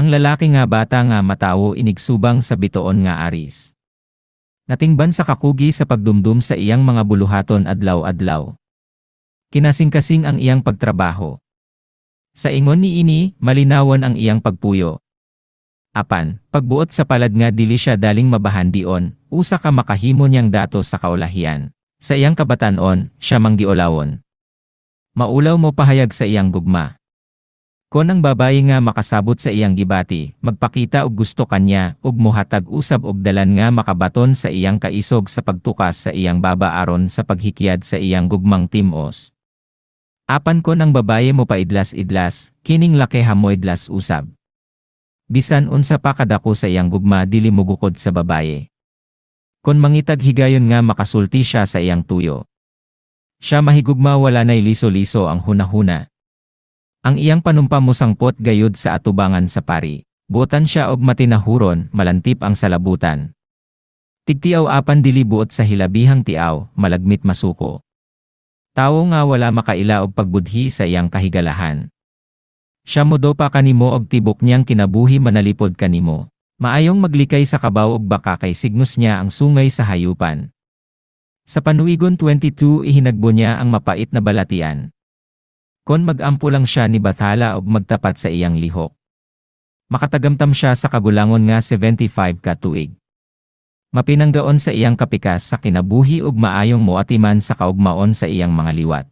Ang lalaki nga bata nga matawo inigsubang sa bitoon nga aris. Natingban sa kakugi sa pagdumdum sa iyang mga buluhaton adlaw-adlaw. Kinasing-kasing ang iyang pagtrabaho. Sa ingon ni ini, malinawan ang iyang pagpuyo. Apan, pagbuot sa palad nga dili siya daling mabahan dion, usa ka makahimo niyang datos sa kaulahian. Sa iyang kabatanon, siya manggiolawon. Maulaw mo pahayag sa iyang gugma. Kon ang babaye nga makasabot sa iyang gibati, magpakita og gusto kanya, ug mohatag usab og dalan nga makabaton sa iyang kaisog sa pagtukas sa iyang baba aron sa paghikyad sa iyang gugmang timos. Apan kon ang babaye mo paidlas-idlas, kining laki hamoidlas usab. Bisan unsa pa kadako sa iyang gugma dili mogukod sa babaye. Kon mangitag higayon nga makasulti siya sa iyang tuyo. Siya mahigugma wala nay liso-liso ang hunahuna. Ang iyang panumpa mo sangpot gayud sa atubangan sa pari. Buotan siya og matinahuron, malantip ang salabutan. Tigtiaw apan dili buot sa hilabihang tiaw, malagmit masuko. Tawo nga wala makaila og pagbudhi sa iyang kahigalahan. Siya modo pa kanimo og tibok niyang kinabuhi manalipod kanimo. Maayong maglikay sa kabaw og baka kay signos niya ang sungay sa hayupan. Sa Panuigon 22 ihinagbo niya ang mapait na balatian. Kon mag-ampo lang siya ni Bathala og magtapat sa iyang lihok. Makatagamtam siya sa kagulangon nga 75 ka tuig. Mapinanggaon sa iyang kapikas sa kinabuhi ug maayong moatiman sa kaugmaon sa iyang mga liwat.